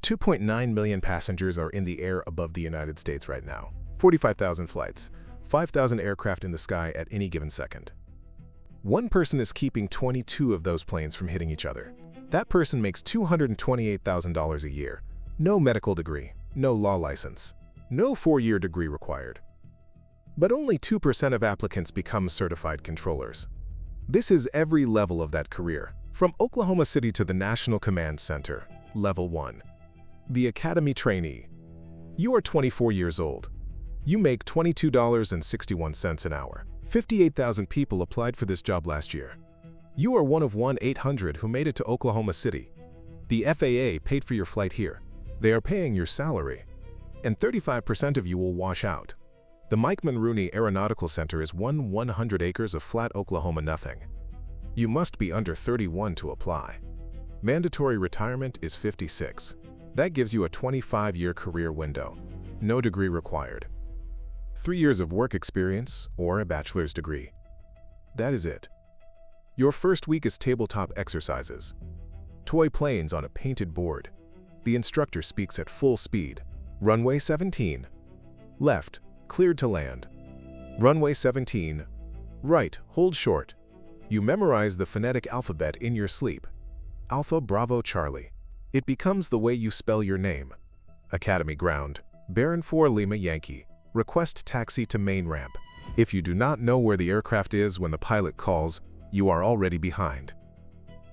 2.9 million passengers are in the air above the United States right now. 45,000 flights, 5,000 aircraft in the sky at any given second. One person is keeping 22 of those planes from hitting each other. That person makes $228,000 a year. No medical degree, no law license, no 4-year degree required. But only 2% of applicants become certified controllers. This is every level of that career, from Oklahoma City to the National Command Center, Level 1. The Academy trainee. You are 24 years old. You make $22.61 an hour. 58,000 people applied for this job last year. You are one of 1-800 who made it to Oklahoma City. The FAA paid for your flight here. They are paying your salary. And 35% of you will wash out. The Mike Mulrooney Aeronautical Center is 100 acres of flat Oklahoma nothing. You must be under 31 to apply. Mandatory retirement is 56. That gives you a 25-year career window. No degree required. 3 years of work experience or a bachelor's degree. That is it. Your first week is tabletop exercises. Toy planes on a painted board. The instructor speaks at full speed. Runway 17. Left, cleared to land. Runway 17. Right, hold short. You memorize the phonetic alphabet in your sleep. Alpha Bravo Charlie. It becomes the way you spell your name. Academy ground. Baron 4 Lima Yankee. Request taxi to main ramp. If you do not know where the aircraft is when the pilot calls, you are already behind.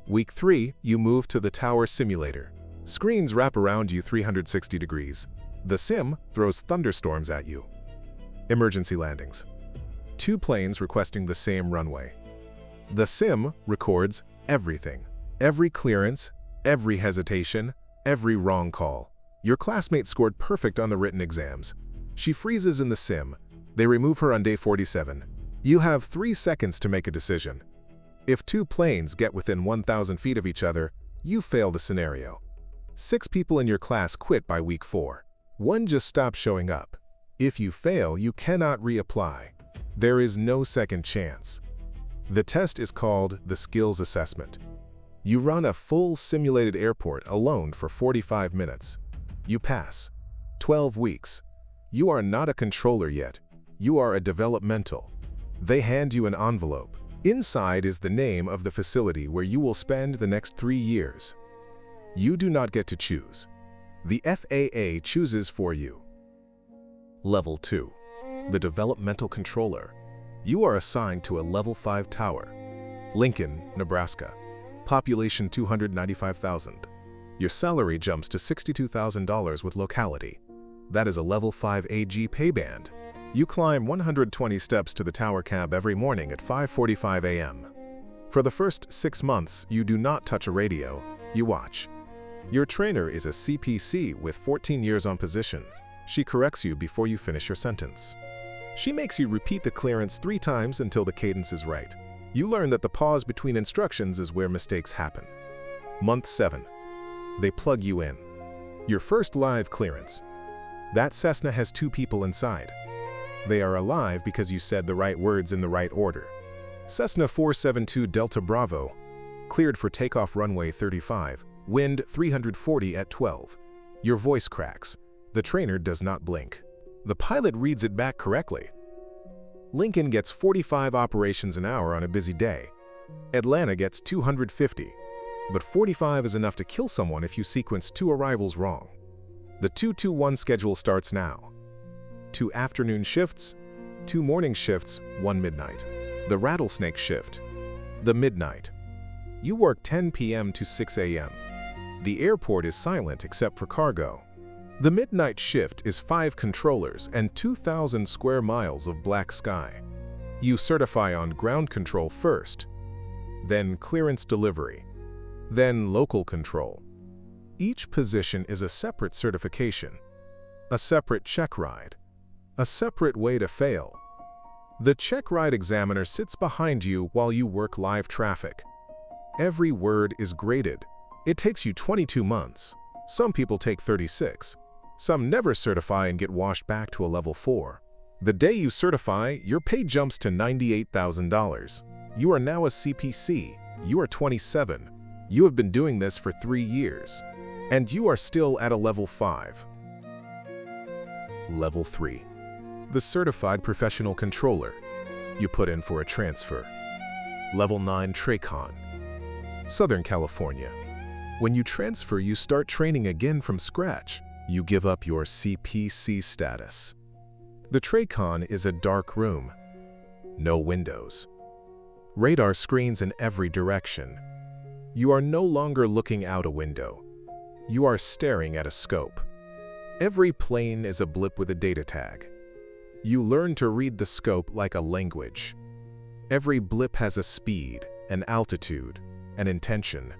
Week 3, you move to the tower simulator. Screens wrap around you 360 degrees. The sim throws thunderstorms at you. Emergency landings. 2 planes requesting the same runway. The sim records everything. Every clearance, every hesitation, every wrong call. Your classmate scored perfect on the written exams. She freezes in the sim. They remove her on day 47. You have 3 seconds to make a decision. If 2 planes get within 1,000 feet of each other, you fail the scenario. 6 people in your class quit by week 4. 1 just stops showing up. If you fail, you cannot reapply. There is no second chance. The test is called the skills assessment. You run a full simulated airport alone for 45 minutes. You pass. 12 weeks. You are not a controller yet. You are a developmental. They hand you an envelope. Inside is the name of the facility where you will spend the next 3 years. You do not get to choose. The FAA chooses for you. Level 2. The Developmental Controller. You are assigned to a Level 5 tower. Lincoln, Nebraska. Population 295,000. Your salary jumps to $62,000 with locality. That is a Level 5 AG pay band. You climb 120 steps to the tower cab every morning at 5:45 a.m. For the first 6 months, you do not touch a radio, you watch. Your trainer is a CPC with 14 years on position. She corrects you before you finish your sentence. She makes you repeat the clearance 3 times until the cadence is right. You learn that the pause between instructions is where mistakes happen. Month 7. They plug you in. Your first live clearance. That Cessna has 2 people inside. They are alive because you said the right words in the right order. Cessna 472 Delta Bravo, cleared for takeoff runway 35, wind 340 at 12. Your voice cracks. The trainer does not blink. The pilot reads it back correctly. Lincoln gets 45 operations an hour on a busy day. Atlanta gets 250. But 45 is enough to kill someone if you sequence 2 arrivals wrong. The 2-2-1 schedule starts now. 2 afternoon shifts, 2 morning shifts, 1 midnight. The rattlesnake shift. The midnight. You work 10 p.m. to 6 a.m. The airport is silent except for cargo. The midnight shift is 5 controllers and 2,000 square miles of black sky. You certify on ground control first, then clearance delivery, then local control. Each position is a separate certification, a separate check ride, a separate way to fail. The check ride examiner sits behind you while you work live traffic. Every word is graded. It takes you 22 months. Some people take 36. Some never certify and get washed back to a Level 4. The day you certify, your pay jumps to $98,000. You are now a CPC. You are 27. You have been doing this for 3 years. And you are still at a level 5. Level 3. The Certified Professional Controller. You put in for a transfer. Level 9 TRACON. Southern California. When you transfer, you start training again from scratch. You give up your CPC status. The TRACON is a dark room. No windows. Radar screens in every direction. You are no longer looking out a window. You are staring at a scope. Every plane is a blip with a data tag. You learn to read the scope like a language. Every blip has a speed, an altitude, an intention.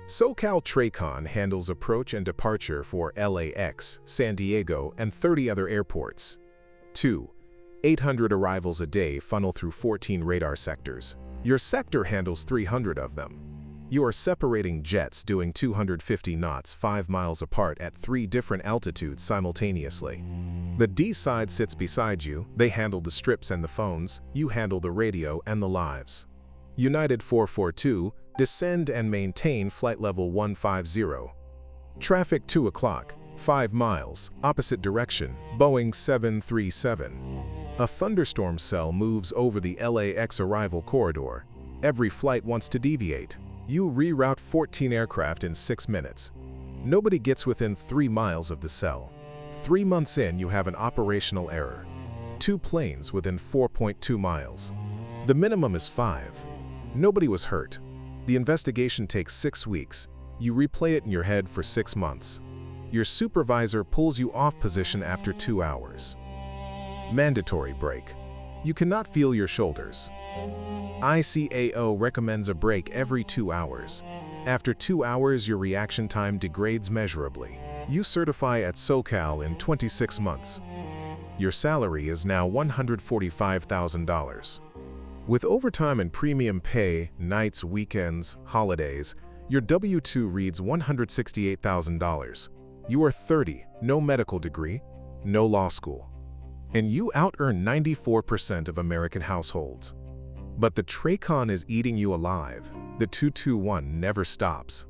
SoCal TRACON handles approach and departure for LAX, San Diego, and 30 other airports. 800 arrivals a day funnel through 14 radar sectors. Your sector handles 300 of them. You are separating jets doing 250 knots 5 miles apart at 3 different altitudes simultaneously. The D side sits beside you. They handle the strips and the phones. You handle the radio and the lives. United 442, descend and maintain flight level 150. Traffic 2 o'clock, 5 miles, opposite direction, Boeing 737. A thunderstorm cell moves over the LAX arrival corridor. Every flight wants to deviate. You reroute 14 aircraft in 6 minutes. Nobody gets within 3 miles of the cell. 3 months in, you have an operational error. 2 planes within 4.2 miles. The minimum is 5. Nobody was hurt. The investigation takes 6 weeks. You replay it in your head for 6 months. Your supervisor pulls you off position after 2 hours. Mandatory break. You cannot feel your shoulders. ICAO recommends a break every 2 hours. After 2 hours, your reaction time degrades measurably. You certify at SoCal in 26 months. Your salary is now $145,000. With overtime and premium pay, nights, weekends, holidays, your W-2 reads $168,000. You are 30, no medical degree, no law school. And you out-earn 94% of American households. But the TRACON is eating you alive. The 221 never stops.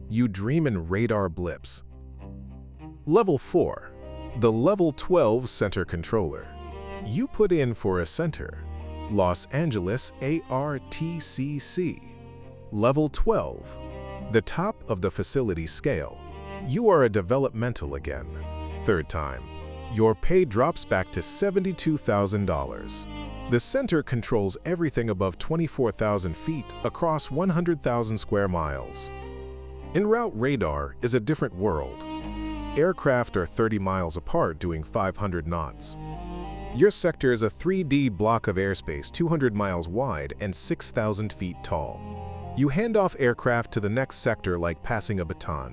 You dream in radar blips. Level 4. The Level 12 Center Controller. You put in for a center. Los Angeles ARTCC. Level 12. The top of the facility scale. You are a developmental again. 3rd time. Your pay drops back to $72,000. The center controls everything above 24,000 feet across 100,000 square miles. En route radar is a different world. Aircraft are 30 miles apart doing 500 knots. Your sector is a 3D block of airspace 200 miles wide and 6,000 feet tall. You hand off aircraft to the next sector like passing a baton.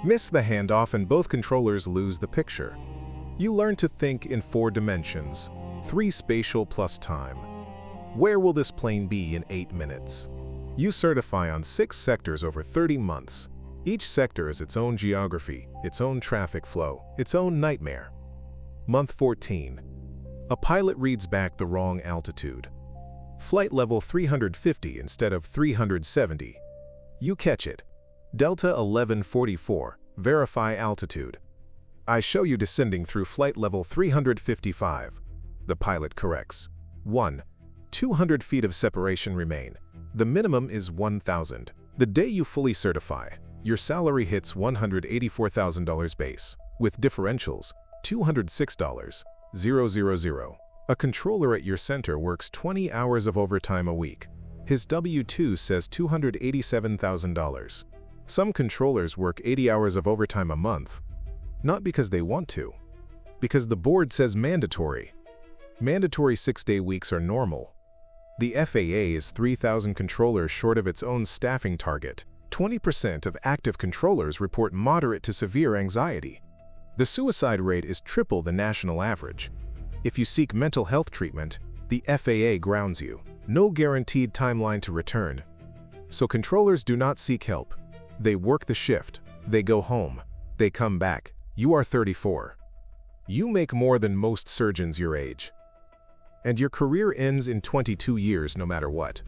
Miss the handoff and both controllers lose the picture. You learn to think in 4 dimensions, 3 spatial plus time. Where will this plane be in 8 minutes? You certify on 6 sectors over 30 months. Each sector is its own geography, its own traffic flow, its own nightmare. Month 14. A pilot reads back the wrong altitude. Flight level 350 instead of 370. You catch it. Delta 1144, verify altitude. I show you descending through flight level 355. The pilot corrects. 1. 200 feet of separation remain. The minimum is 1,000. The day you fully certify, your salary hits $184,000 base, with differentials, $206,000. A controller at your center works 20 hours of overtime a week. His W-2 says $287,000. Some controllers work 80 hours of overtime a month. Not because they want to, because the board says mandatory. Mandatory 6-day weeks are normal. The FAA is 3,000 controllers short of its own staffing target. 20% of active controllers report moderate to severe anxiety. The suicide rate is triple the national average. If you seek mental health treatment, the FAA grounds you. No guaranteed timeline to return. So controllers do not seek help. They work the shift. They go home. They come back. You are 34. You make more than most surgeons your age. And your career ends in 22 years no matter what.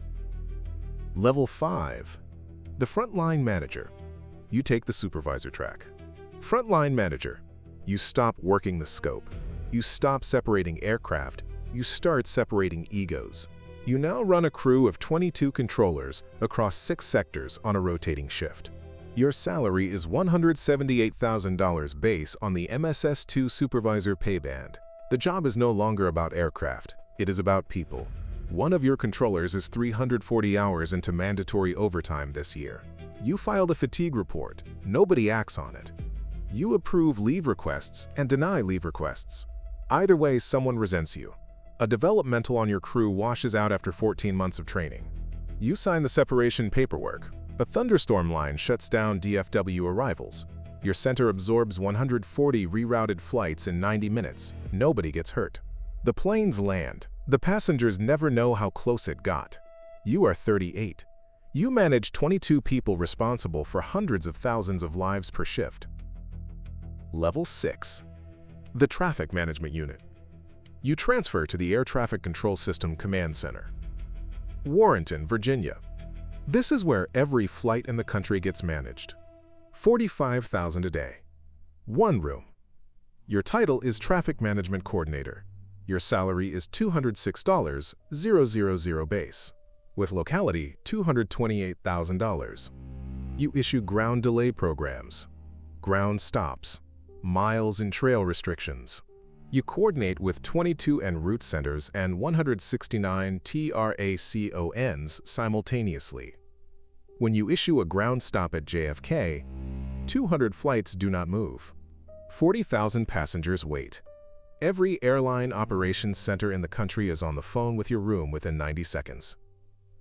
Level 5. The Frontline Manager. You take the supervisor track. Frontline manager. You stop working the scope. You stop separating aircraft. You start separating egos. You now run a crew of 22 controllers across 6 sectors on a rotating shift. Your salary is $178,000 base on the MSS2 supervisor pay band. The job is no longer about aircraft. It is about people. One of your controllers is 340 hours into mandatory overtime this year. You filed a fatigue report. Nobody acts on it. You approve leave requests and deny leave requests. Either way, someone resents you. A developmental on your crew washes out after 14 months of training. You sign the separation paperwork. A thunderstorm line shuts down DFW arrivals. Your center absorbs 140 rerouted flights in 90 minutes. Nobody gets hurt. The planes land. The passengers never know how close it got. You are 38. You manage 22 people responsible for hundreds of thousands of lives per shift. Level 6. The Traffic Management Unit. You transfer to the Air Traffic Control System Command Center. Warrenton, Virginia. This is where every flight in the country gets managed. $45,000 a day. One room. Your title is Traffic Management Coordinator. Your salary is $206,000 base, with locality $228,000. You issue ground delay programs, ground stops, miles and trail restrictions. You coordinate with 22 en route centers and 169 TRACONs simultaneously. When you issue a ground stop at JFK, 200 flights do not move. 40,000 passengers wait. Every airline operations center in the country is on the phone with your room within 90 seconds.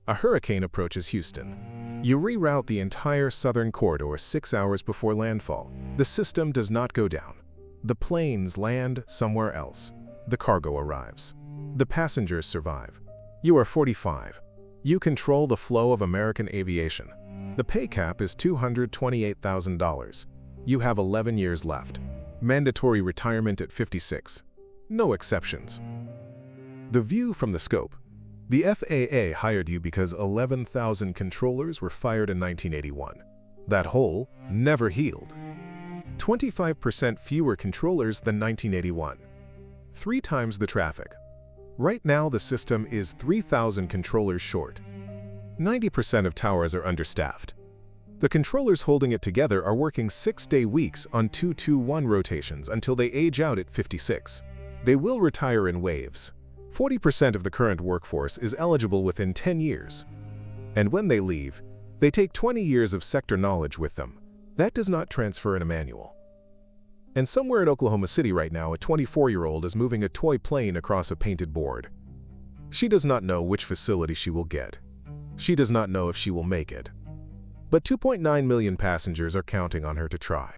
A hurricane approaches Houston. You reroute the entire southern corridor 6 hours before landfall. The system does not go down. The planes land somewhere else. The cargo arrives. The passengers survive. You are 45. You control the flow of American aviation. The pay cap is $228,000. You have 11 years left. Mandatory retirement at 56. No exceptions. The view from the scope. The FAA hired you because 11,000 controllers were fired in 1981. That hole never healed. 25% fewer controllers than 1981. 3 times the traffic. Right now, the system is 3,000 controllers short. 90% of towers are understaffed. The controllers holding it together are working 6-day weeks on 2-2-1 rotations until they age out at 56. They will retire in waves. 40% of the current workforce is eligible within 10 years. And when they leave, they take 20 years of sector knowledge with them. That does not transfer in a manual. And somewhere in Oklahoma City right now, a 24-year-old is moving a toy plane across a painted board. She does not know which facility she will get. She does not know if she will make it. But 2.9 million passengers are counting on her to try.